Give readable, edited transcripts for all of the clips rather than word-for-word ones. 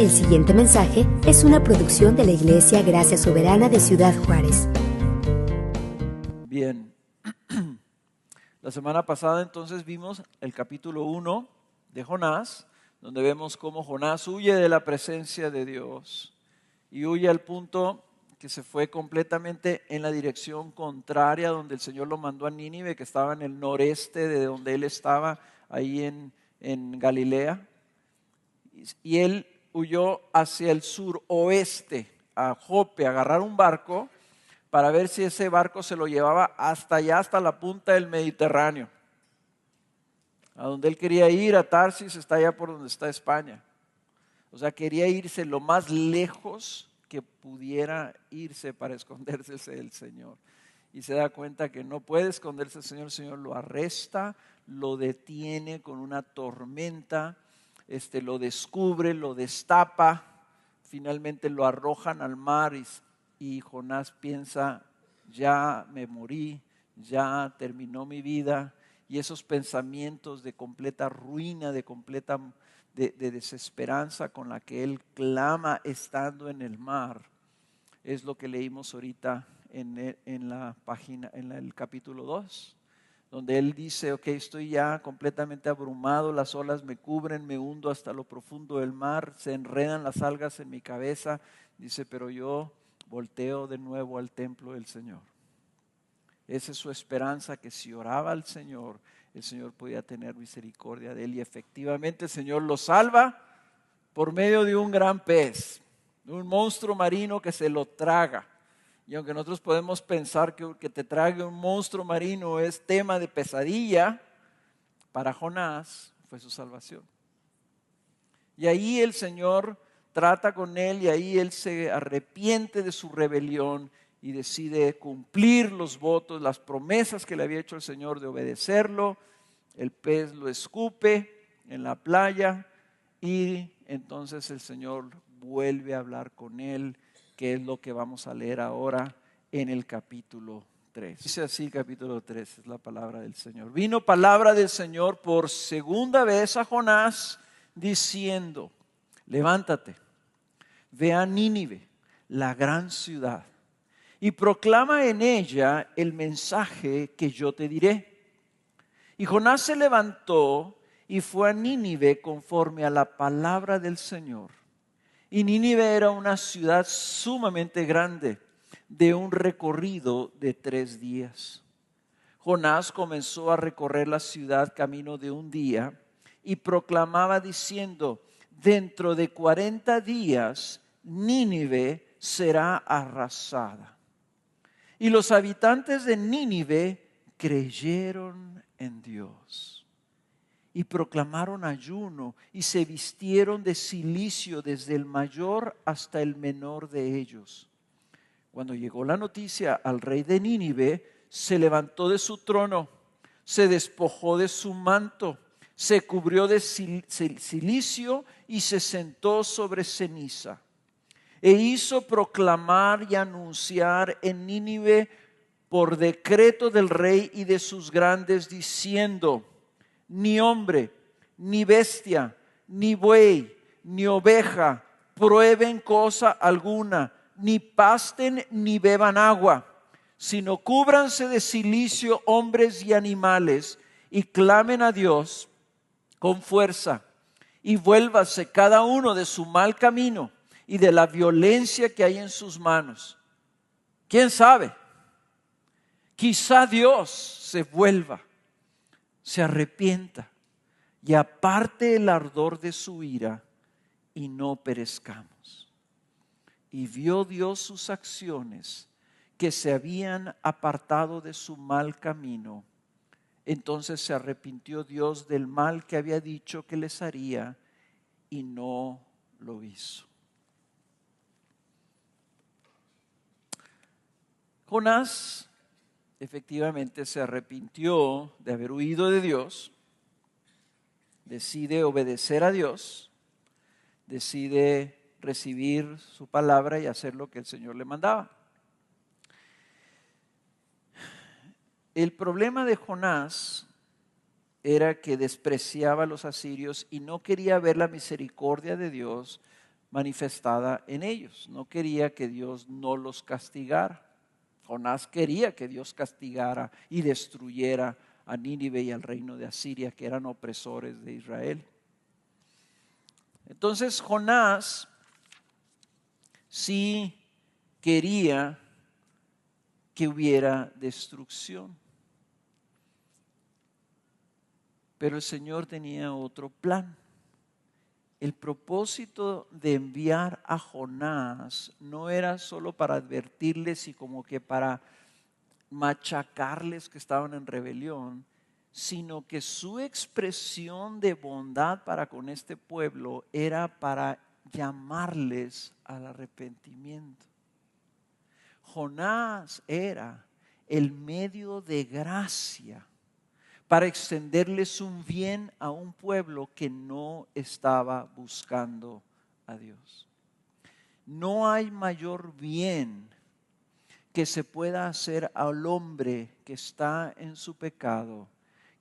El siguiente mensaje es una producción de la Iglesia Gracia Soberana de Ciudad Juárez. Bien, la semana pasada entonces vimos el capítulo 1 de Jonás, donde vemos cómo Jonás huye de la presencia de Dios y huye al punto que se fue completamente en la dirección contraria donde el Señor lo mandó a Nínive, que estaba en el noreste de donde él estaba, ahí en Galilea. Y él huyó hacia el suroeste, a Jope, a agarrar un barco para ver si ese barco se lo llevaba hasta allá, hasta la punta del Mediterráneo. A donde él quería ir, a Tarsis, está allá por donde está España. O sea, quería irse lo más lejos que pudiera irse para esconderse del Señor. Y se da cuenta que no puede esconderse del Señor. El Señor lo arresta, lo detiene con una tormenta, lo descubre, lo destapa, finalmente lo arrojan al mar y Jonás piensa, ya me morí, ya terminó mi vida. Y esos pensamientos de completa ruina, de completa de desesperanza con la que él clama estando en el mar, es lo que leímos ahorita en la página, en el capítulo 2, donde él dice, ok, estoy ya completamente abrumado, las olas me cubren, me hundo hasta lo profundo del mar, se enredan las algas en mi cabeza, dice, pero yo volteo de nuevo al templo del Señor. Esa es su esperanza, que si oraba al Señor, el Señor podía tener misericordia de él. Y efectivamente el Señor lo salva por medio de un gran pez, de un monstruo marino que se lo traga. Y aunque nosotros podemos pensar que te trague un monstruo marino es tema de pesadilla, para Jonás fue su salvación. Y ahí el Señor trata con él y ahí él se arrepiente de su rebelión y decide cumplir los votos, las promesas que le había hecho el Señor de obedecerlo. El pez lo escupe en la playa y entonces el Señor vuelve a hablar con él, que es lo que vamos a leer ahora en el capítulo 3. Dice así, capítulo 3, es la palabra del Señor. Vino palabra del Señor por segunda vez a Jonás diciendo, levántate, ve a Nínive, la gran ciudad, y proclama en ella el mensaje que yo te diré. Y Jonás se levantó y fue a Nínive conforme a la palabra del Señor. Y Nínive era una ciudad sumamente grande, de un recorrido de 3 días. Jonás comenzó a recorrer la ciudad camino de un día y proclamaba diciendo, dentro de 40 días Nínive será arrasada. Y los habitantes de Nínive creyeron en Dios y proclamaron ayuno y se vistieron de cilicio desde el mayor hasta el menor de ellos. Cuando llegó la noticia al rey de Nínive, se levantó de su trono, se despojó de su manto, se cubrió de cilicio y se sentó sobre ceniza. E hizo proclamar y anunciar en Nínive por decreto del rey y de sus grandes, diciendo, ni hombre, ni bestia, ni buey, ni oveja, prueben cosa alguna, ni pasten ni beban agua, sino cúbranse de cilicio hombres y animales, y clamen a Dios con fuerza, y vuélvase cada uno de su mal camino y de la violencia que hay en sus manos. ¿Quién sabe? Quizá Dios se vuelva, se arrepienta y aparte el ardor de su ira y no perezcamos. Y vio Dios sus acciones, que se habían apartado de su mal camino. Entonces se arrepintió Dios del mal que había dicho que les haría y no lo hizo. Jonás efectivamente se arrepintió de haber huido de Dios, decide obedecer a Dios, decide recibir su palabra y hacer lo que el Señor le mandaba. El problema de Jonás era que despreciaba a los asirios y no quería ver la misericordia de Dios manifestada en ellos. No quería que Dios no los castigara. Jonás quería que Dios castigara y destruyera a Nínive y al reino de Asiria, que eran opresores de Israel. Entonces Jonás sí quería que hubiera destrucción. Pero el Señor tenía otro plan. El propósito de enviar a Jonás no era solo para advertirles y como que para machacarles que estaban en rebelión, sino que su expresión de bondad para con este pueblo era para llamarles al arrepentimiento. Jonás era el medio de gracia para extenderles un bien a un pueblo que no estaba buscando a Dios. No hay mayor bien que se pueda hacer al hombre que está en su pecado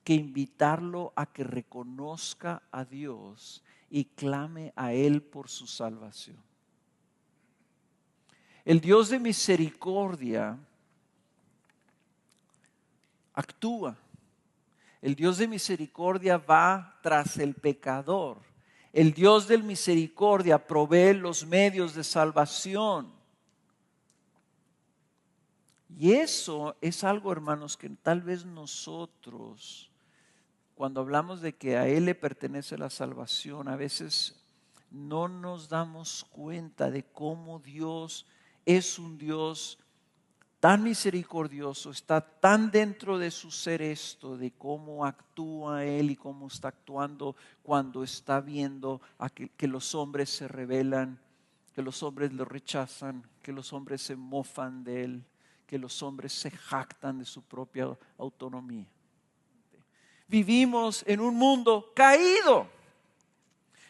que invitarlo a que reconozca a Dios y clame a Él por su salvación. El Dios de misericordia actúa. El Dios de misericordia va tras el pecador. El Dios de misericordia provee los medios de salvación. Y eso es algo, hermanos, que tal vez nosotros, cuando hablamos de que a Él le pertenece la salvación, a veces no nos damos cuenta de cómo Dios es un Dios tan misericordioso, está tan dentro de su ser esto, de cómo actúa Él y cómo está actuando cuando está viendo a que los hombres se rebelan, que los hombres lo rechazan, que los hombres se mofan de Él, que los hombres se jactan de su propia autonomía. Vivimos en un mundo caído,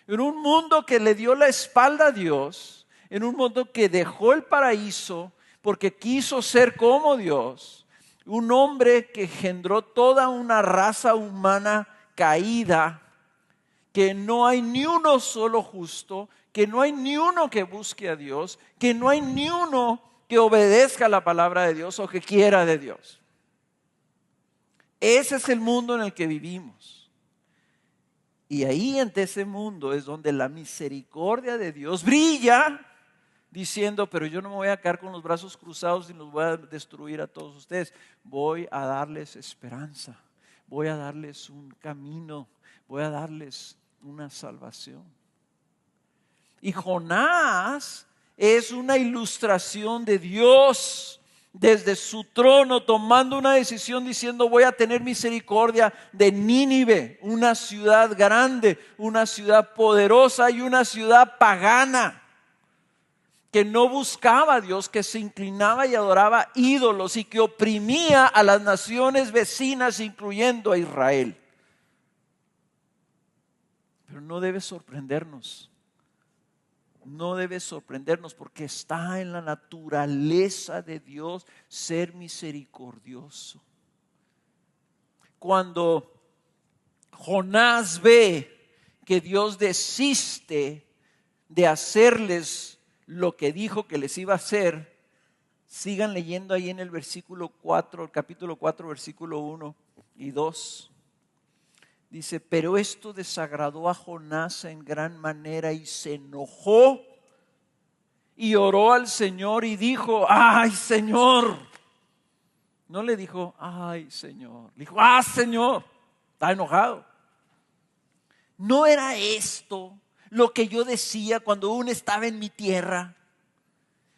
en un mundo que le dio la espalda a Dios, en un mundo que dejó el paraíso porque quiso ser como Dios, un hombre que engendró toda una raza humana caída, que no hay ni uno solo justo, que no hay ni uno que busque a Dios, que no hay ni uno que obedezca la palabra de Dios o que quiera de Dios. Ese es el mundo en el que vivimos. Y ahí ante ese mundo es donde la misericordia de Dios brilla, diciendo, pero yo no me voy a quedar con los brazos cruzados y los voy a destruir a todos ustedes. Voy a darles esperanza, voy a darles un camino, voy a darles una salvación. Y Jonás es una ilustración de Dios desde su trono tomando una decisión diciendo voy a tener misericordia de Nínive, una ciudad grande, una ciudad poderosa y una ciudad pagana que no buscaba a Dios, que se inclinaba y adoraba ídolos y que oprimía a las naciones vecinas, incluyendo a Israel. Pero no debe sorprendernos. No debe sorprendernos porque está en la naturaleza de Dios ser misericordioso. Cuando Jonás ve que Dios desiste de hacerles lo que dijo que les iba a hacer, sigan leyendo ahí en el versículo 4, el capítulo 4, versículo 1 y 2. Dice, pero esto desagradó a Jonás en gran manera y se enojó y oró al Señor y dijo, ay Señor. No le dijo, ay Señor. Le dijo, Señor. Está enojado. ¿No era esto lo que yo decía cuando aún estaba en mi tierra?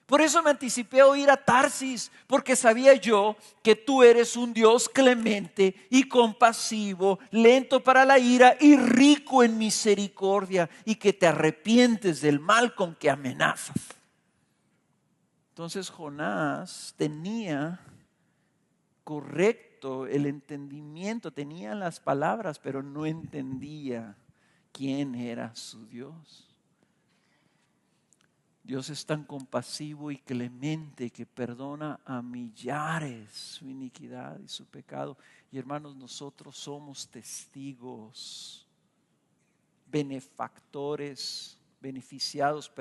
Por eso me anticipé a ir a Tarsis, porque sabía yo que tú eres un Dios clemente y compasivo, lento para la ira y rico en misericordia, y que te arrepientes del mal con que amenazas. Entonces Jonás tenía correcto el entendimiento, tenía las palabras, pero no entendía quién era su Dios. Dios es tan compasivo y clemente que perdona a millares su iniquidad y su pecado. Y hermanos, nosotros somos testigos, benefactores beneficiados,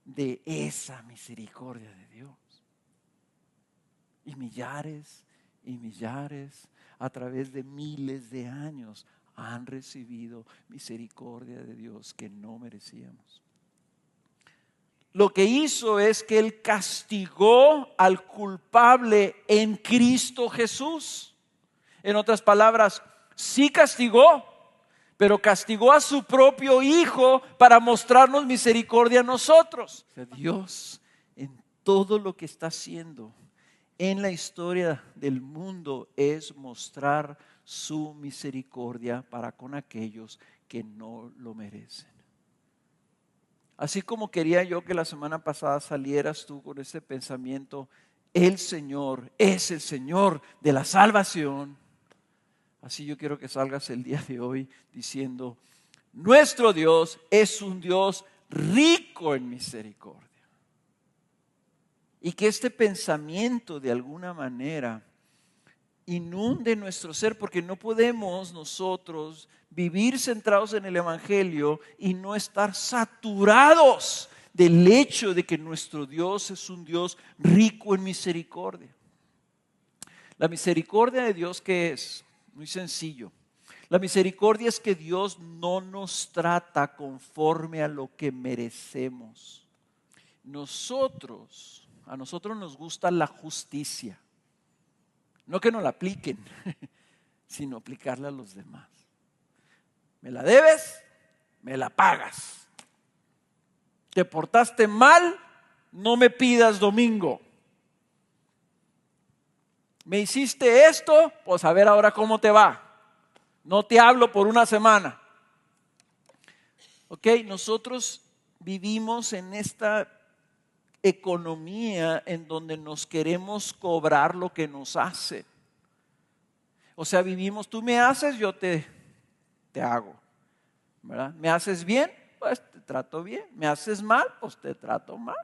de esa misericordia de Dios. Y millares a través de miles de años han recibido misericordia de Dios que no merecíamos. Lo que hizo es que Él castigó al culpable en Cristo Jesús. En otras palabras, sí castigó, pero castigó a su propio Hijo para mostrarnos misericordia a nosotros. O sea, Dios, en todo lo que está haciendo en la historia del mundo, es mostrar su misericordia para con aquellos que no lo merecen. Así como quería yo que la semana pasada salieras tú con ese pensamiento, el Señor es el Señor de la salvación. Así yo quiero que salgas el día de hoy diciendo, nuestro Dios es un Dios rico en misericordia. Y que este pensamiento de alguna manera inunde nuestro ser, porque no podemos nosotros vivir centrados en el Evangelio y no estar saturados del hecho de que nuestro Dios es un Dios rico en misericordia. La misericordia de Dios, ¿qué es? Muy sencillo. La misericordia es que Dios no nos trata conforme a lo que merecemos. A nosotros nos gusta la justicia. No que nos la apliquen, sino aplicarla a los demás. Me la debes, me la pagas. Te portaste mal, no me pidas domingo. Me hiciste esto, pues a ver ahora cómo te va. No te hablo por una semana. Ok, nosotros vivimos en esta economía en donde nos queremos cobrar lo que nos hace. O sea, vivimos, tú me haces, yo te hago, ¿verdad? ¿Me haces bien? Pues te trato bien. ¿Me haces mal? Pues te trato mal.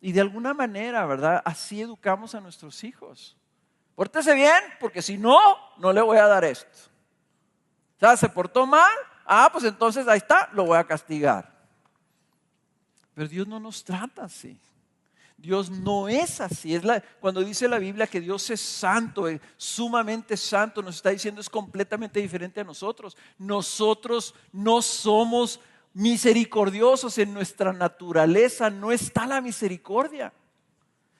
Y de alguna manera, ¿verdad? Así educamos a nuestros hijos. Pórtese bien, porque si no, no le voy a dar esto. O sea, se portó mal, pues entonces ahí está, lo voy a castigar. Pero Dios no nos trata así. Dios no es así. Cuando dice la Biblia que Dios es santo, es sumamente santo, nos está diciendo es completamente diferente a nosotros. Nosotros no somos misericordiosos, en nuestra naturaleza no está la misericordia.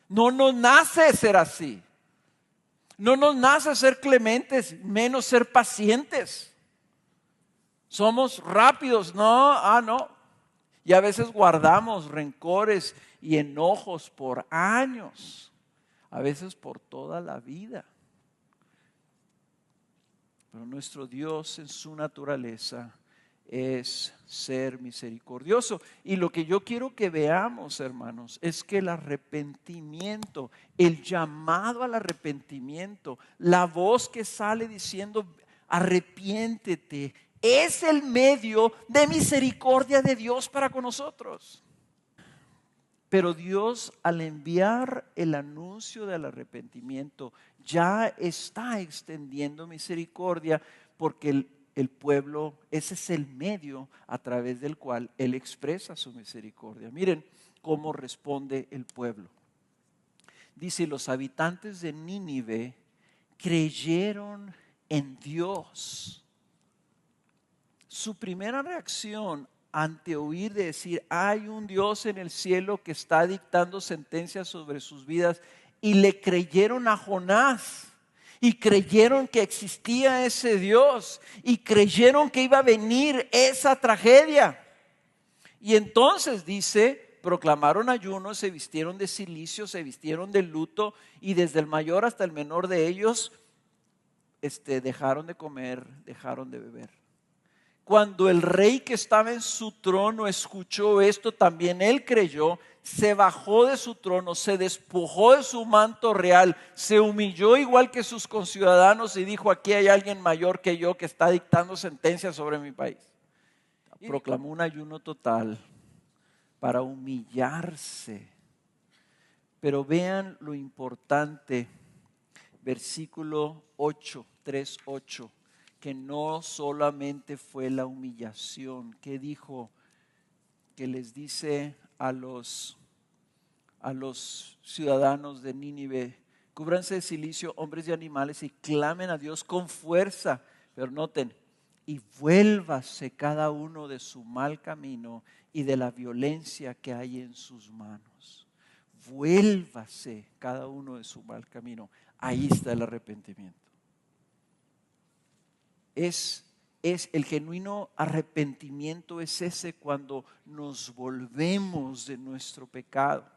No nos nace ser así. No nos nace ser clementes, menos ser pacientes. Somos rápidos, no. Y a veces guardamos rencores y enojos por años, a veces por toda la vida. Pero nuestro Dios en su naturaleza es ser misericordioso. Y lo que yo quiero que veamos, hermanos, es que el arrepentimiento, el llamado al arrepentimiento, la voz que sale diciendo arrepiéntete, es el medio de misericordia de Dios para con nosotros. Pero Dios, al enviar el anuncio del arrepentimiento, ya está extendiendo misericordia, porque el pueblo, ese es el medio a través del cual Él expresa su misericordia. Miren cómo responde el pueblo. Dice, los habitantes de Nínive creyeron en Dios. Su primera reacción ante oír de decir, hay un Dios en el cielo que está dictando sentencias sobre sus vidas, y le creyeron a Jonás, y creyeron que existía ese Dios, y creyeron que iba a venir esa tragedia. Y entonces dice, proclamaron ayuno, se vistieron de cilicio, se vistieron de luto, y desde el mayor hasta el menor de ellos dejaron de comer, dejaron de beber. Cuando el rey que estaba en su trono escuchó esto, también él creyó, se bajó de su trono, se despojó de su manto real, se humilló igual que sus conciudadanos y dijo, aquí hay alguien mayor que yo que está dictando sentencias sobre mi país. Proclamó un ayuno total para humillarse. Pero vean lo importante, versículo 8, 3:8. que no solamente fue la humillación, que dijo, que les dice a los ciudadanos de Nínive: cúbranse de cilicio, hombres y animales, y clamen a Dios con fuerza. Pero noten, y vuélvase cada uno de su mal camino y de la violencia que hay en sus manos. Vuélvase cada uno de su mal camino. Ahí está el arrepentimiento. Es el genuino arrepentimiento, es ese cuando nos volvemos de nuestro pecado.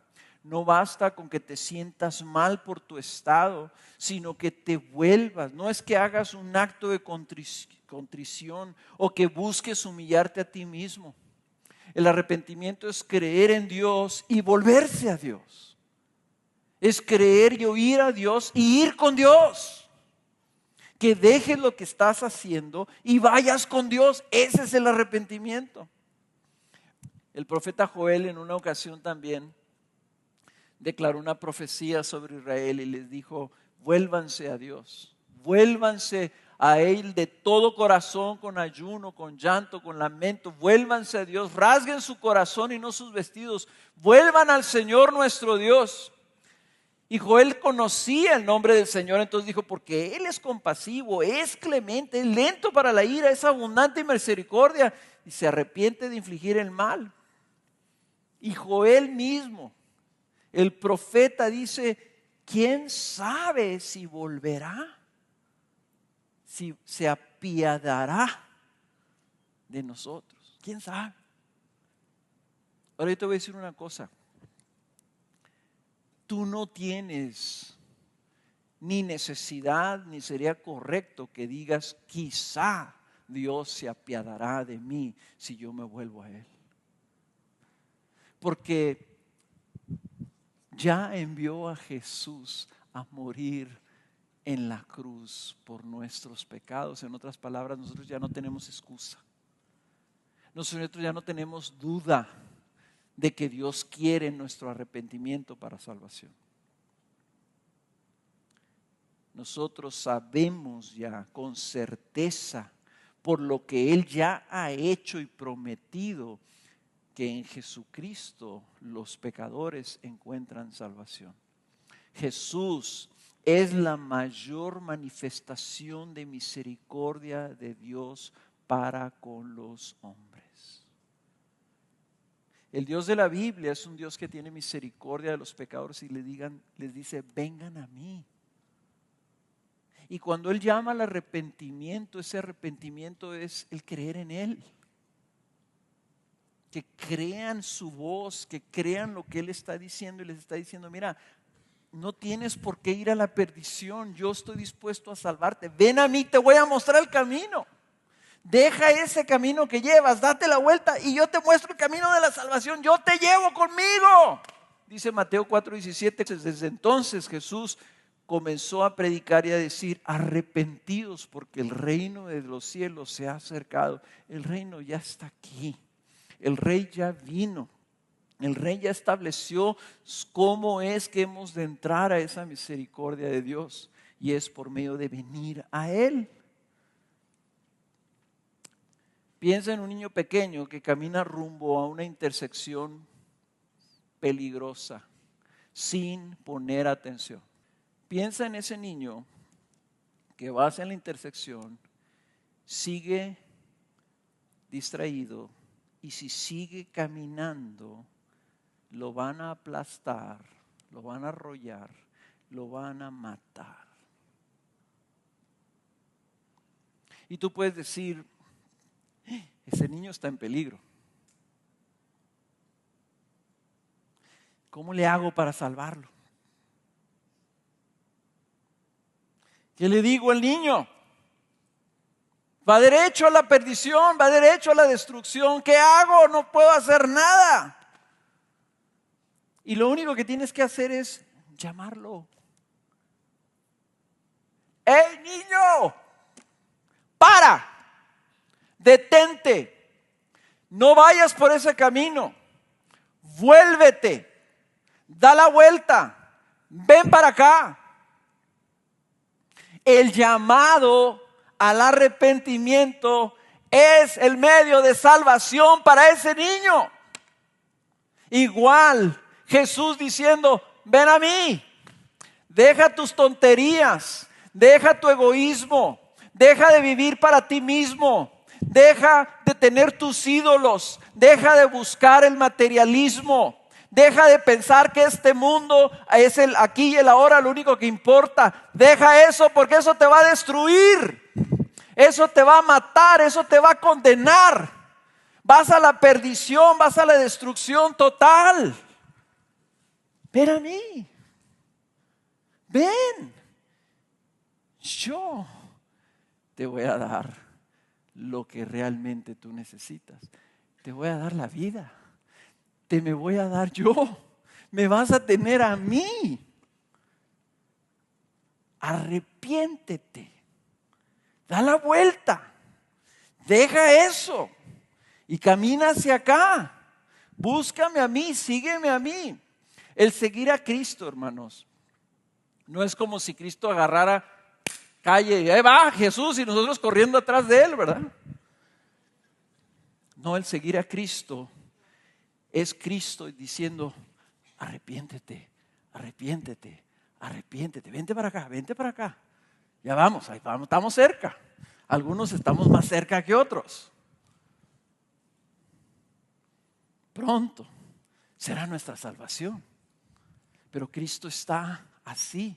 No basta con que te sientas mal por tu estado, sino que te vuelvas. No es que hagas un acto de contrición o que busques humillarte a ti mismo. El arrepentimiento es creer en Dios y volverse a Dios. Es creer y oír a Dios y ir con Dios. Que dejes lo que estás haciendo y vayas con Dios. Ese es el arrepentimiento. El profeta Joel en una ocasión también declaró una profecía sobre Israel y les dijo: vuélvanse a Dios, vuélvanse a Él de todo corazón, con ayuno, con llanto, con lamento. Vuélvanse a Dios, rasguen su corazón y no sus vestidos. Vuelvan al Señor nuestro Dios. Y Joel conocía el nombre del Señor, entonces dijo: porque Él es compasivo, es clemente, es lento para la ira, es abundante en misericordia y se arrepiente de infligir el mal. Y Joel mismo, el profeta, dice: ¿quién sabe si volverá? Si se apiadará de nosotros. ¿Quién sabe? Ahora yo te voy a decir una cosa. Tú no tienes ni necesidad, ni sería correcto que digas: quizá Dios se apiadará de mí si yo me vuelvo a Él. Porque ya envió a Jesús a morir en la cruz por nuestros pecados. En otras palabras, nosotros ya no tenemos excusa. Nosotros ya no tenemos duda de que Dios quiere nuestro arrepentimiento para salvación. Nosotros sabemos ya con certeza, por lo que Él ya ha hecho y prometido, que en Jesucristo los pecadores encuentran salvación. Jesús es la mayor manifestación de misericordia de Dios para con los hombres. El Dios de la Biblia es un Dios que tiene misericordia de los pecadores y les dice: vengan a mí. Y cuando Él llama al arrepentimiento, ese arrepentimiento es el creer en Él. Que crean su voz, que crean lo que Él está diciendo y les está diciendo: mira, no tienes por qué ir a la perdición, yo estoy dispuesto a salvarte. Ven a mí, te voy a mostrar el camino. Deja ese camino que llevas, date la vuelta y yo te muestro el camino de la salvación. Yo te llevo conmigo. Dice Mateo 4:17. Desde entonces Jesús comenzó a predicar y a decir: arrepentidos, porque el reino de los cielos se ha acercado. El reino ya está aquí. El rey ya vino. El rey ya estableció cómo es que hemos de entrar a esa misericordia de Dios. Y es por medio de venir a Él. Piensa en un niño pequeño que camina rumbo a una intersección peligrosa sin poner atención. Piensa en ese niño que va hacia la intersección, sigue distraído y si sigue caminando lo van a aplastar, lo van a arrollar, lo van a matar. Y tú puedes decir: ese niño está en peligro. ¿Cómo le hago para salvarlo? ¿Qué le digo al niño? Va derecho a la perdición, va derecho a la destrucción. ¿Qué hago? No puedo hacer nada. Y lo único que tienes que hacer es llamarlo. ¡Hey, niño! ¡Para! Detente, no vayas por ese camino, vuélvete, da la vuelta, ven para acá. El llamado al arrepentimiento es el medio de salvación para ese niño. Igual, Jesús diciendo, ven a mí, deja tus tonterías, deja tu egoísmo, deja de vivir para ti mismo, deja de tener tus ídolos, deja de buscar el materialismo, deja de pensar que este mundo es el aquí y el ahora, lo único que importa. Deja eso, porque eso te va a destruir, eso te va a matar, eso te va a condenar. Vas a la perdición, vas a la destrucción total. Ven a mí, ven, yo te voy a dar lo que realmente tú necesitas. Te voy a dar la vida, te me voy a dar yo, me vas a tener a mí. Arrepiéntete, da la vuelta, deja eso y camina hacia acá. Búscame a mí, sígueme a mí. El seguir a Cristo, hermanos, no es como si Cristo agarrara calle y ahí va Jesús y nosotros corriendo atrás de Él, ¿verdad? No, el seguir a Cristo es Cristo diciendo, arrepiéntete, arrepiéntete, arrepiéntete, vente para acá, vente para acá. Ya vamos, ahí vamos, estamos cerca. Algunos estamos más cerca que otros. Pronto será nuestra salvación. Pero Cristo está así.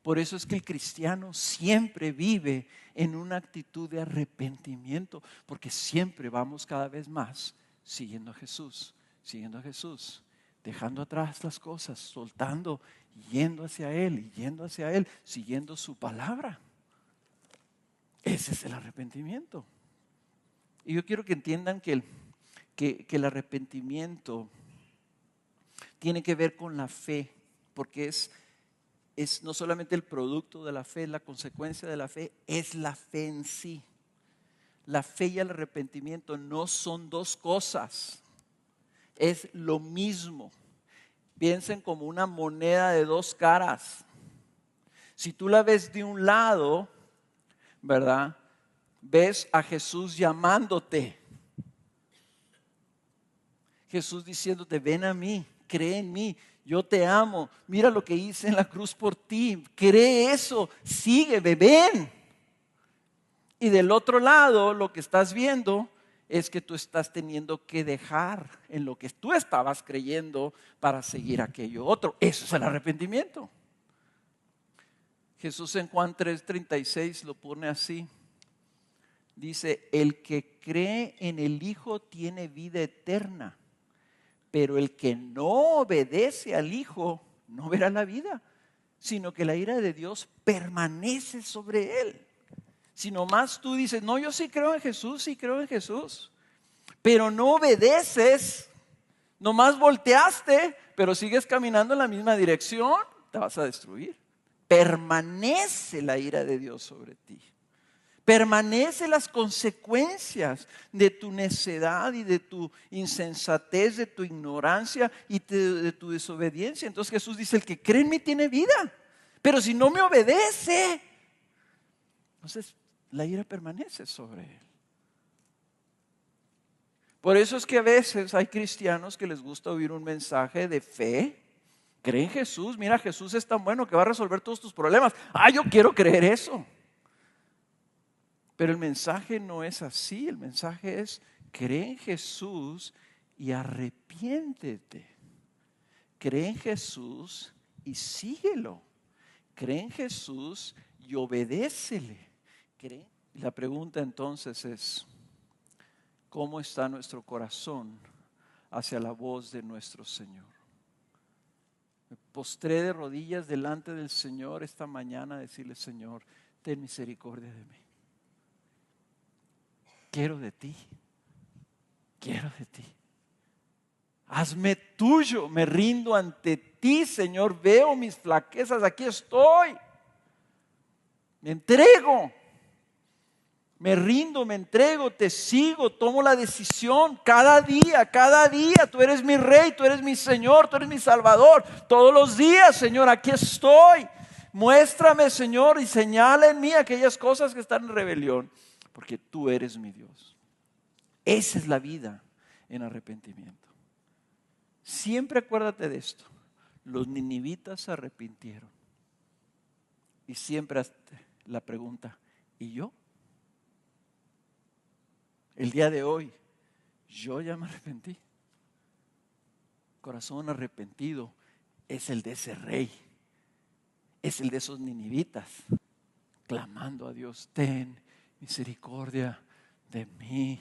Por eso es que el cristiano siempre vive en una actitud de arrepentimiento, porque siempre vamos cada vez más siguiendo a Jesús, dejando atrás las cosas, soltando, yendo hacia Él, siguiendo su palabra. Ese es el arrepentimiento. Y yo quiero que entiendan que el arrepentimiento tiene que ver con la fe, porque es no solamente el producto de la fe, es la consecuencia de la fe, es la fe en sí. La fe y el arrepentimiento no son dos cosas, es lo mismo. Piensen como una moneda de dos caras. Si tú la ves de un lado, ¿verdad? Ves a Jesús llamándote. Jesús diciéndote, ven a mí, cree en mí, yo te amo, mira lo que hice en la cruz por ti, cree eso, sígueme, ven. Y del otro lado lo que estás viendo es que tú estás teniendo que dejar en lo que tú estabas creyendo para seguir aquello otro. Eso es el arrepentimiento. Jesús en Juan 3:36 lo pone así. Dice, el que cree en el Hijo tiene vida eterna, pero el que no obedece al Hijo no verá la vida, sino que la ira de Dios permanece sobre él. Si nomás tú dices, no, yo sí creo en Jesús, pero no obedeces, nomás volteaste, pero sigues caminando en la misma dirección, te vas a destruir. Permanece la ira de Dios sobre ti. Permanecen las consecuencias de tu necedad y de tu insensatez, de tu ignorancia y de tu desobediencia. Entonces Jesús dice, el que cree en mí tiene vida, pero si no me obedece, entonces la ira permanece sobre él. Por eso es que a veces hay cristianos que les gusta oír un mensaje de fe. Cree en Jesús, mira, Jesús es tan bueno que va a resolver todos tus problemas. Yo quiero creer eso. Pero el mensaje no es así, el mensaje es, cree en Jesús y arrepiéntete. Cree en Jesús y síguelo. Cree en Jesús y obedécele. Y la pregunta entonces es, ¿cómo está nuestro corazón hacia la voz de nuestro Señor? Me postré de rodillas delante del Señor esta mañana a decirle, Señor, ten misericordia de mí. Quiero de ti. Hazme tuyo, me rindo ante ti, Señor. Veo mis flaquezas, aquí estoy. Me entrego. Me rindo, me entrego, te sigo, tomo la decisión cada día. Tú eres mi Rey, tú eres mi Señor, tú eres mi Salvador. Todos los días, Señor, aquí estoy. Muéstrame, Señor, y señala en mí aquellas cosas que están en rebelión, porque tú eres mi Dios. Esa es la vida en arrepentimiento. Siempre acuérdate de esto. Los ninivitas se arrepintieron. Y siempre hazte la pregunta, ¿y yo? El día de hoy, yo ya me arrepentí. Corazón arrepentido es el de ese rey. Es el de esos ninivitas, clamando a Dios, ten misericordia de mí,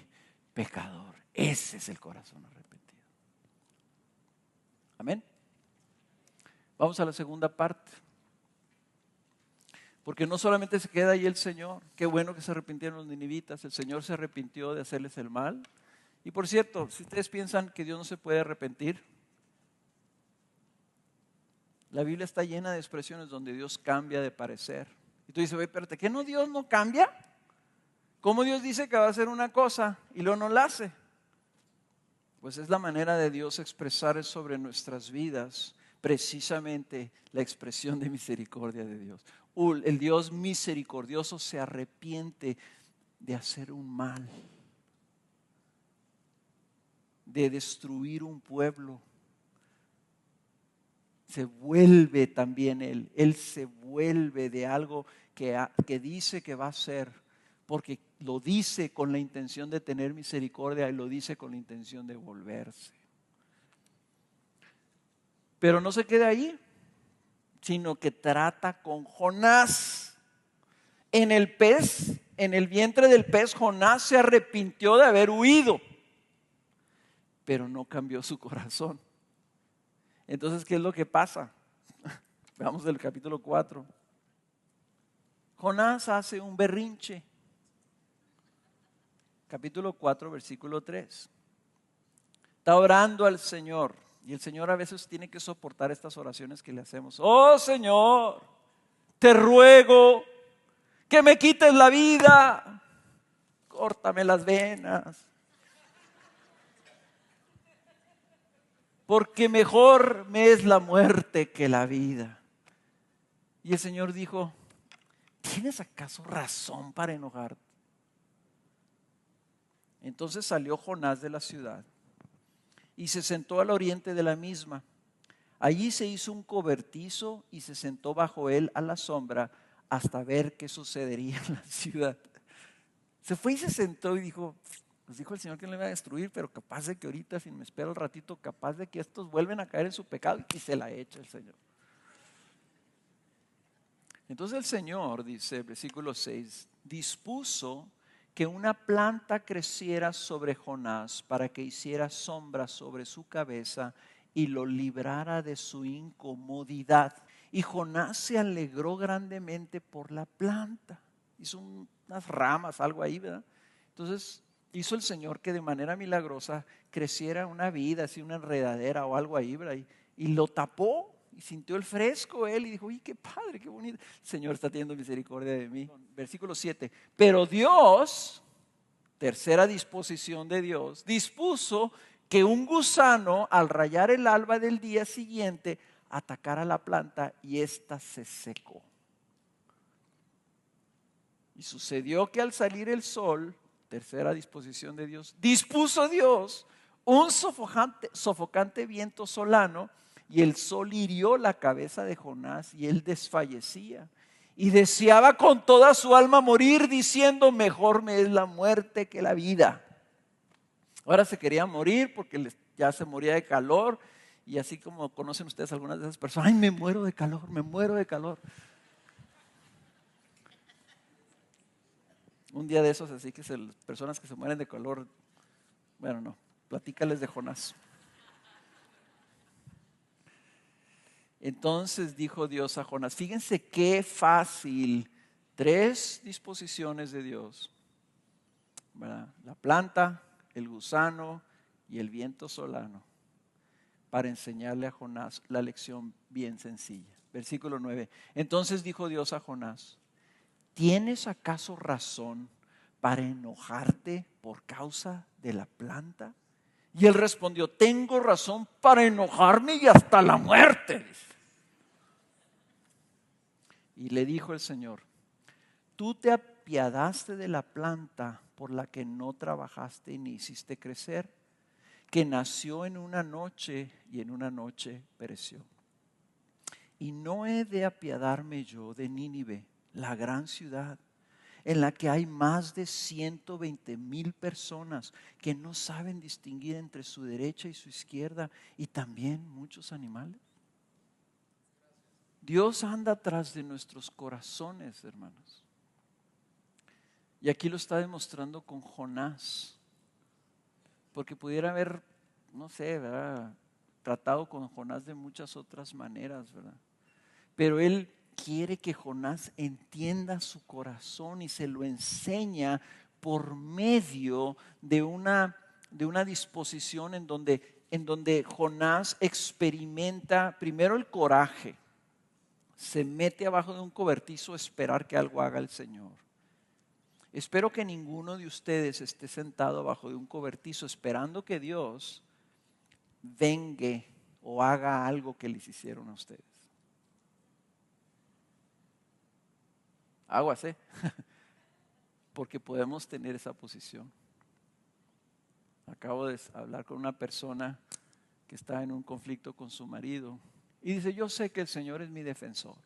pecador. Ese es el corazón arrepentido. Amén. Vamos a la segunda parte. Porque no solamente se queda ahí el Señor. Qué bueno que se arrepintieron los ninivitas. El Señor se arrepintió de hacerles el mal. Y por cierto, si ustedes piensan que Dios no se puede arrepentir, la Biblia está llena de expresiones donde Dios cambia de parecer. Y tú dices, oye, espérate, ¿qué no Dios no cambia? ¿Cómo Dios dice que va a hacer una cosa y luego no la hace? Pues es la manera de Dios expresar sobre nuestras vidas precisamente la expresión de misericordia de Dios. El Dios misericordioso se arrepiente de hacer un mal, de destruir un pueblo. Se vuelve también Él se vuelve de algo que dice que va a hacer, porque lo dice con la intención de tener misericordia y lo dice con la intención de volverse. Pero no se queda ahí, sino que trata con Jonás. En el pez, en el vientre del pez, Jonás se arrepintió de haber huido, pero no cambió su corazón. Entonces, ¿qué es lo que pasa? Veamos del capítulo 4. Jonás hace un berrinche. Capítulo 4, versículo 3. Está orando al Señor. Y el Señor a veces tiene que soportar estas oraciones que le hacemos. Oh Señor, te ruego que me quites la vida. Córtame las venas. Porque mejor me es la muerte que la vida. Y el Señor dijo, ¿tienes acaso razón para enojarte? Entonces salió Jonás de la ciudad y se sentó al oriente de la misma. Allí se hizo un cobertizo y se sentó bajo él a la sombra hasta ver qué sucedería en la ciudad. Se fue y se sentó y dijo, pues dijo el Señor que no le iba a destruir, pero capaz de que ahorita, si me espera un ratito, capaz de que estos vuelven a caer en su pecado y se la echa el Señor. Entonces el Señor, dice versículo 6, dispuso que una planta creciera sobre Jonás para que hiciera sombra sobre su cabeza y lo librara de su incomodidad. Y Jonás se alegró grandemente por la planta. Hizo unas ramas, algo ahí, ¿verdad? Entonces hizo el Señor que de manera milagrosa creciera una vida, así una enredadera o algo ahí, ¿verdad? Y lo tapó y sintió el fresco él y dijo, ¡uy, qué padre, qué bonito! El Señor está teniendo misericordia de mí. Versículo 7. Pero Dios, tercera disposición de Dios, dispuso que un gusano al rayar el alba del día siguiente atacara la planta y ésta se secó. Y sucedió que al salir el sol, tercera disposición de Dios, dispuso Dios un sofocante viento solano y el sol hirió la cabeza de Jonás y él desfallecía. Y deseaba con toda su alma morir diciendo, mejor me es la muerte que la vida. Ahora se quería morir porque ya se moría de calor y así como conocen ustedes algunas de esas personas, ay, me muero de calor, me muero de calor. Un día de esos, así que las personas que se mueren de calor, bueno, no, platícales de Jonás. Entonces dijo Dios a Jonás, fíjense qué fácil, 3 disposiciones de Dios, ¿verdad? La planta, el gusano y el viento solano, para enseñarle a Jonás la lección bien sencilla. Versículo 9, entonces dijo Dios a Jonás, ¿tienes acaso razón para enojarte por causa de la planta? Y él respondió, tengo razón para enojarme y hasta la muerte. Y le dijo el Señor: tú te apiadaste de la planta por la que no trabajaste ni hiciste crecer, que nació en una noche y en una noche pereció. Y no he de apiadarme yo de Nínive, la gran ciudad, en la que hay más de 120,000 personas que no saben distinguir entre su derecha y su izquierda, y también muchos animales. Dios anda atrás de nuestros corazones, hermanos. Y aquí lo está demostrando con Jonás. Porque pudiera haber, no sé, ¿verdad?, tratado con Jonás de muchas otras maneras, ¿verdad? Pero él quiere que Jonás entienda su corazón y se lo enseña por medio de una disposición en donde Jonás experimenta primero el coraje. Se mete abajo de un cobertizo a esperar que algo haga el Señor. Espero que ninguno de ustedes esté sentado abajo de un cobertizo esperando que Dios vengue o haga algo que les hicieron a ustedes. Aguas, porque podemos tener esa posición. Acabo de hablar con una persona que está en un conflicto con su marido y dice: yo sé que el Señor es mi defensor.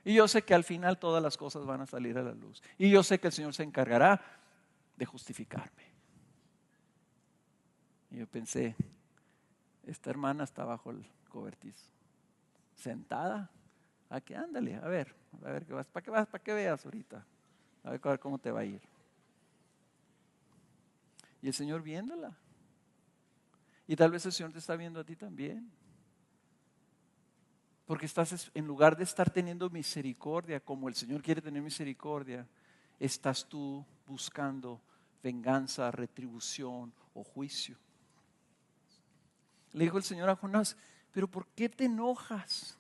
Y yo sé que al final todas las cosas van a salir a la luz. Y yo sé que el Señor se encargará de justificarme. Y yo pensé, esta hermana está bajo el cobertizo, sentada. Aquí, ándale, a ver qué vas, para que veas ahorita, a ver cómo te va a ir. Y el Señor viéndola. Y tal vez el Señor te está viendo a ti también. Porque estás, en lugar de estar teniendo misericordia como el Señor quiere tener misericordia, estás tú buscando venganza, retribución o juicio. Le dijo el Señor a Jonás: pero ¿por qué te enojas?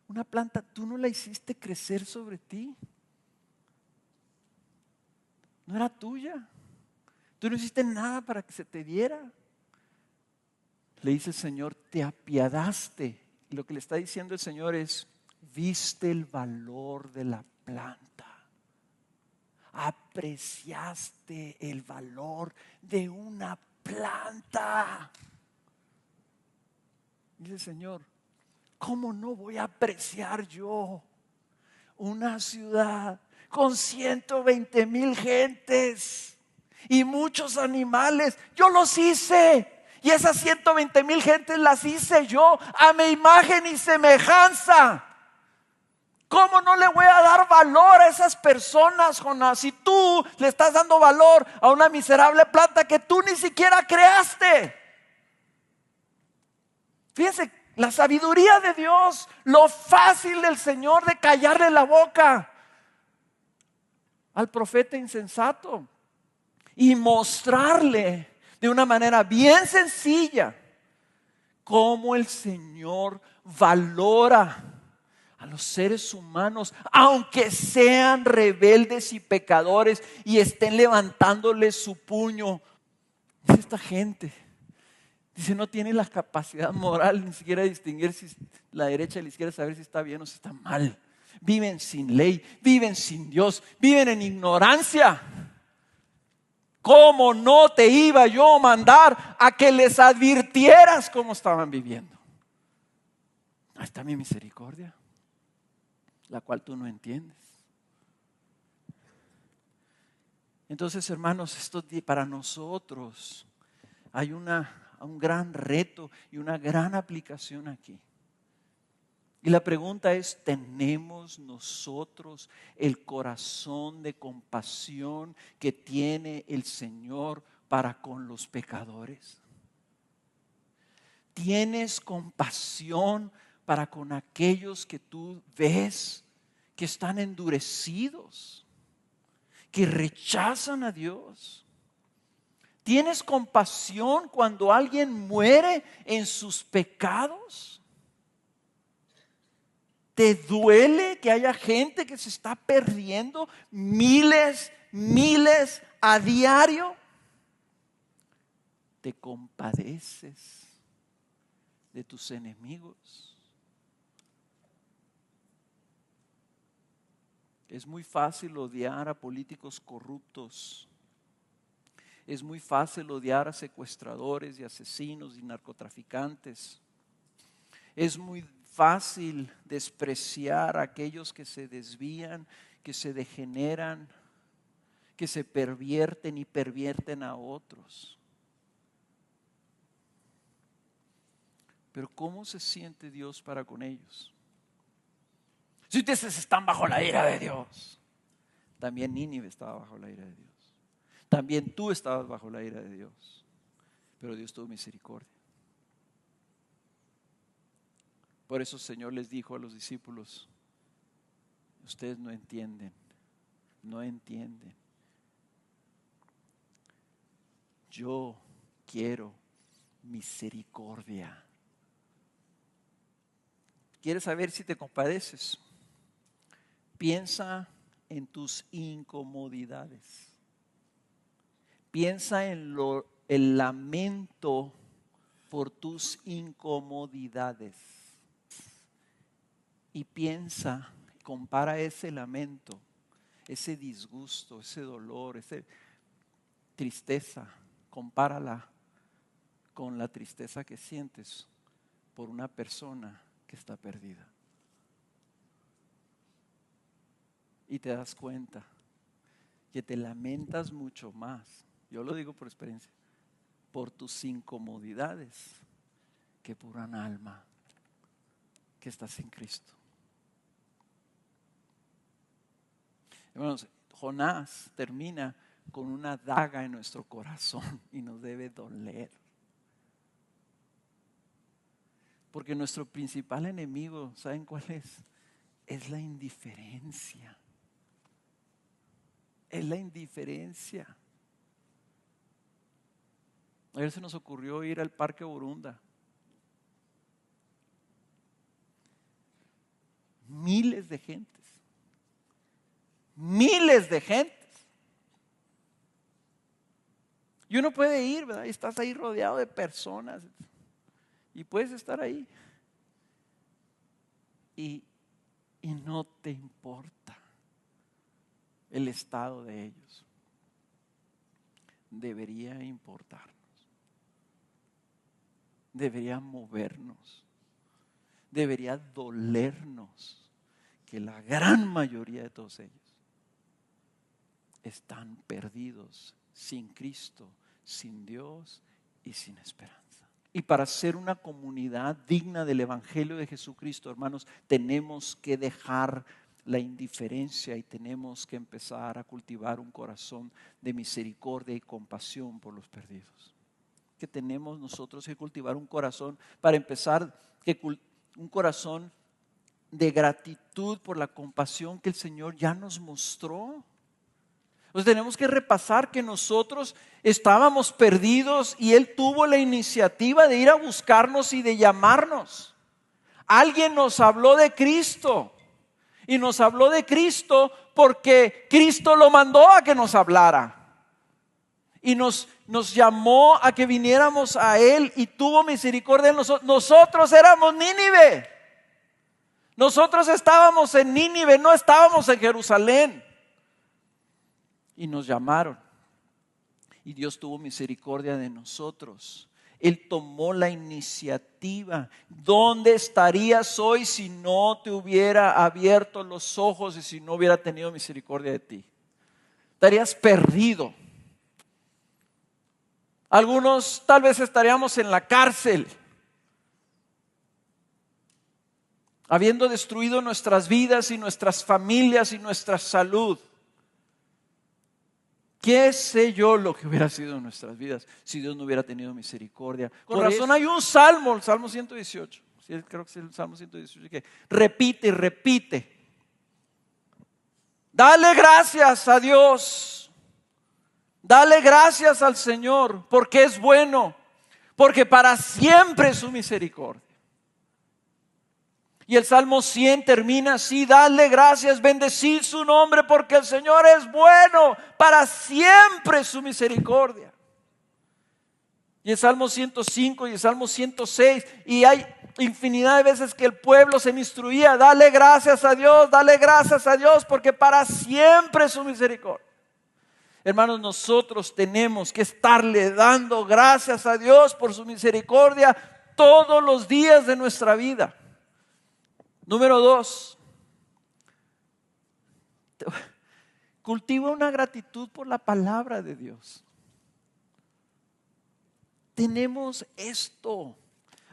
Una planta tú no la hiciste crecer sobre ti. No era tuya. Tú no hiciste nada para que se te diera. Le dice el Señor: te apiadaste. Y lo que le está diciendo el Señor es: viste el valor de la planta. Apreciaste el valor de una planta. Dice el Señor: ¿cómo no voy a apreciar yo una ciudad con 120,000 gentes y muchos animales? Yo los hice. Y esas 120,000 gentes las hice yo a mi imagen y semejanza. ¿Cómo no le voy a dar valor a esas personas, Jonás? Si tú le estás dando valor a una miserable planta que tú ni siquiera creaste. Fíjense, la sabiduría de Dios, lo fácil del Señor de callarle la boca al profeta insensato y mostrarle de una manera bien sencilla cómo el Señor valora a los seres humanos, aunque sean rebeldes y pecadores y estén levantándole su puño. Esta gente, dice, no tiene la capacidad moral ni siquiera de distinguir si la derecha y la izquierda, saber si está bien o si está mal. Viven sin ley, viven sin Dios, viven en ignorancia. ¿Cómo no te iba yo a mandar a que les advirtieras cómo estaban viviendo? Ahí está mi misericordia, la cual tú no entiendes. Entonces, hermanos, esto para nosotros hay un gran reto y una gran aplicación aquí. Y la pregunta es: ¿tenemos nosotros el corazón de compasión que tiene el Señor para con los pecadores? ¿Tienes compasión para con aquellos que tú ves que están endurecidos, que rechazan a Dios? ¿Tienes compasión cuando alguien muere en sus pecados? ¿Te duele que haya gente que se está perdiendo miles a diario? ¿Te compadeces de tus enemigos? Es muy fácil odiar a políticos corruptos. Es muy fácil odiar a secuestradores y asesinos y narcotraficantes. Es muy fácil despreciar a aquellos que se desvían, que se degeneran, que se pervierten y pervierten a otros. Pero ¿cómo se siente Dios para con ellos? Si ustedes están bajo la ira de Dios, también Nínive estaba bajo la ira de Dios. También tú estabas bajo la ira de Dios, pero Dios tuvo misericordia. Por eso el Señor les dijo a los discípulos: ustedes no entienden, no entienden. Yo quiero misericordia. ¿Quieres saber si te compadeces? Piensa en tus incomodidades. Piensa en el lamento por tus incomodidades. Y piensa, compara ese lamento, ese disgusto, ese dolor, esa tristeza, compárala con la tristeza que sientes por una persona que está perdida. Y te das cuenta que te lamentas mucho más, yo lo digo por experiencia, por tus incomodidades que por un alma que está sin Cristo. Hermanos, Jonás termina con una daga en nuestro corazón y nos debe doler. Porque nuestro principal enemigo, ¿saben cuál es? Es la indiferencia. Es la indiferencia. Ayer se nos ocurrió ir al Parque Borunda. Miles de gentes. Miles de gentes. Y uno puede ir, ¿verdad? Y estás ahí rodeado de personas. Y puedes estar ahí. Y no te importa el estado de ellos. Debería importarnos. Debería movernos. Debería dolernos que la gran mayoría de todos ellos están perdidos, sin Cristo, sin Dios y sin esperanza. Y para ser una comunidad digna del Evangelio de Jesucristo, hermanos, tenemos que dejar la indiferencia y tenemos que empezar a cultivar un corazón de misericordia y compasión por los perdidos. Que tenemos nosotros que cultivar un corazón, para empezar, un corazón de gratitud por la compasión que el Señor ya nos mostró. Entonces tenemos que repasar que nosotros estábamos perdidos y Él tuvo la iniciativa de ir a buscarnos y de llamarnos. Alguien nos habló de Cristo y nos habló de Cristo porque Cristo lo mandó a que nos hablara. Y nos llamó a que viniéramos a Él y tuvo misericordia de nosotros. Nosotros éramos Nínive. Nosotros estábamos en Nínive, no estábamos en Jerusalén. Y nos llamaron. Y Dios tuvo misericordia de nosotros. Él tomó la iniciativa. ¿Dónde estarías hoy si no te hubiera abierto los ojos y si no hubiera tenido misericordia de ti? Estarías perdido. Algunos tal vez estaríamos en la cárcel, habiendo destruido nuestras vidas y nuestras familias y nuestra salud. ¿Qué sé yo lo que hubiera sido en nuestras vidas si Dios no hubiera tenido misericordia? Con razón hay un salmo, el Salmo 118. Sí, creo que es el Salmo 118 que repite y repite. Dale gracias a Dios. Dale gracias al Señor porque es bueno, porque para siempre es su misericordia. Y el Salmo 100 termina así: dale gracias, bendecid su nombre porque el Señor es bueno, para siempre es su misericordia. Y el Salmo 105 y el Salmo 106. Y hay infinidad de veces que el pueblo se me instruía: dale gracias a Dios, porque para siempre es su misericordia. Hermanos, nosotros tenemos que estarle dando gracias a Dios por su misericordia todos los días de nuestra vida. Número 2, cultiva una gratitud por la palabra de Dios. Tenemos esto.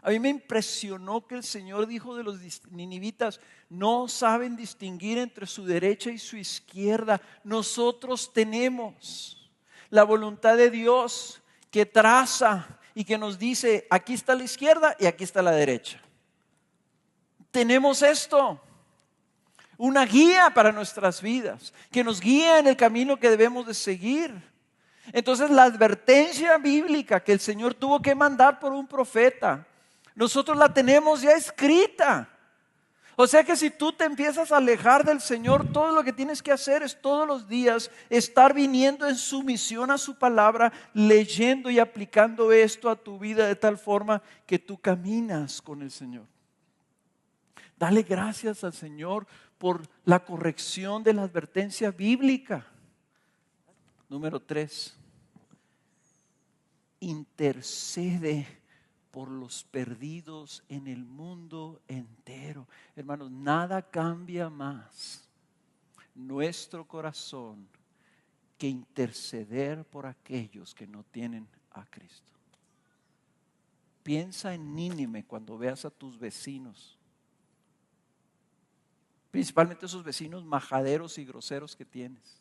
A mí me impresionó que el Señor dijo de los ninivitas: no saben distinguir entre su derecha y su izquierda. Nosotros tenemos la voluntad de Dios que traza y que nos dice: aquí está la izquierda y aquí está la derecha. Tenemos esto, una guía para nuestras vidas, que nos guía en el camino que debemos de seguir. Entonces, la advertencia bíblica que el Señor tuvo que mandar por un profeta, nosotros la tenemos ya escrita. O sea que si tú te empiezas a alejar del Señor, todo lo que tienes que hacer es todos los días estar viniendo en sumisión a su palabra, leyendo y aplicando esto a tu vida de tal forma que tú caminas con el Señor. Dale gracias al Señor por la corrección de la advertencia bíblica. Número 3, intercede por los perdidos en el mundo entero. Hermanos, nada cambia más nuestro corazón que interceder por aquellos que no tienen a Cristo. Piensa en Nínive cuando veas a tus vecinos, principalmente esos vecinos majaderos y groseros que tienes,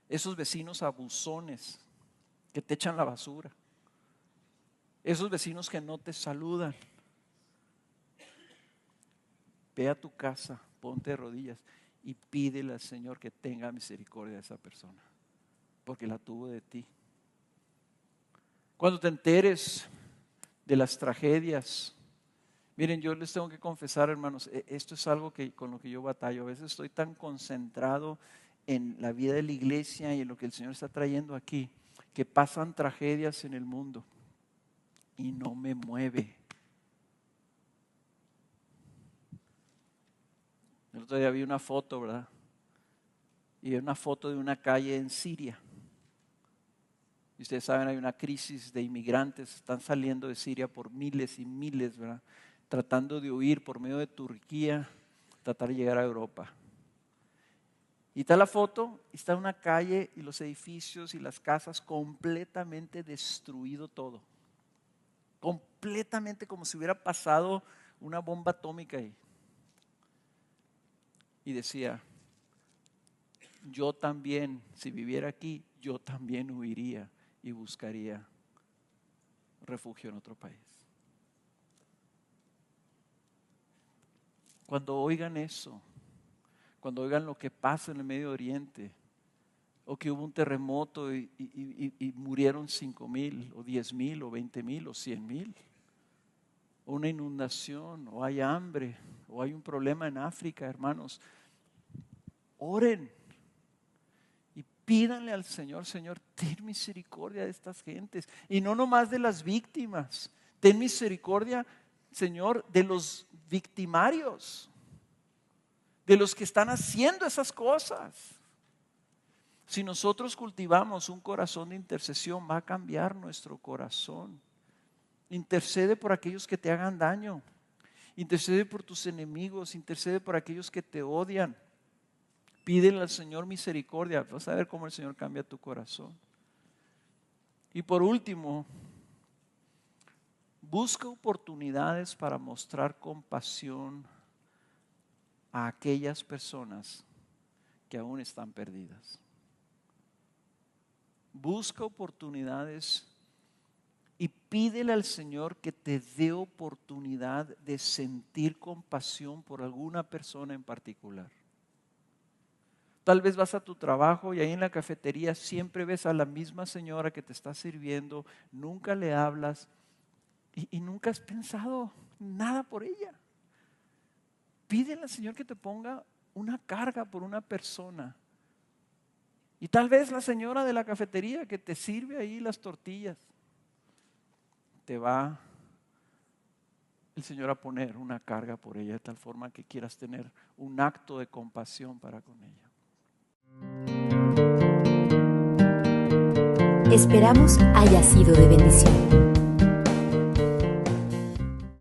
esos vecinos abusones que te echan la basura, esos vecinos que no te saludan. Ve a tu casa, ponte de rodillas y pídele al Señor que tenga misericordia de esa persona, porque la tuvo de ti. Cuando te enteres de las tragedias, miren, yo les tengo que confesar, hermanos, esto es algo con lo que yo batallo. A veces estoy tan concentrado en la vida de la iglesia y en lo que el Señor está trayendo aquí, que pasan tragedias en el mundo y no me mueve. El otro día vi una foto, ¿verdad? Y una foto de una calle en Siria. Y ustedes saben, hay una crisis de inmigrantes, están saliendo de Siria por miles y miles, ¿verdad? Tratando de huir por medio de Turquía, tratar de llegar a Europa. Y está la foto, está una calle y los edificios y las casas completamente destruido todo. Completamente como si hubiera pasado una bomba atómica ahí. Y decía: yo también, si viviera aquí, yo también huiría y buscaría refugio en otro país. Cuando oigan eso, cuando oigan lo que pasa en el Medio Oriente, o que hubo un terremoto y murieron 5,000 o 10,000 o 20,000 o 100,000, o una inundación, o hay hambre, o hay un problema en África, hermanos, oren y pídanle al Señor: Señor, ten misericordia de estas gentes, y no nomás de las víctimas, ten misericordia, Señor, de los victimarios, de los que están haciendo esas cosas. Si nosotros cultivamos un corazón de intercesión, va a cambiar nuestro corazón. Intercede por aquellos que te hagan daño, intercede por tus enemigos, intercede por aquellos que te odian. Pídele al Señor misericordia, vas a ver cómo el Señor cambia tu corazón. Y por último, busca oportunidades para mostrar compasión a aquellas personas que aún están perdidas. Busca oportunidades y pídele al Señor que te dé oportunidad de sentir compasión por alguna persona en particular. Tal vez vas a tu trabajo y ahí en la cafetería siempre ves a la misma señora que te está sirviendo, nunca le hablas y nunca has pensado nada por ella. Pídele al Señor que te ponga una carga por una persona. Y tal vez la señora de la cafetería que te sirve ahí las tortillas, te va el Señor a poner una carga por ella, de tal forma que quieras tener un acto de compasión para con ella. Esperamos haya sido de bendición.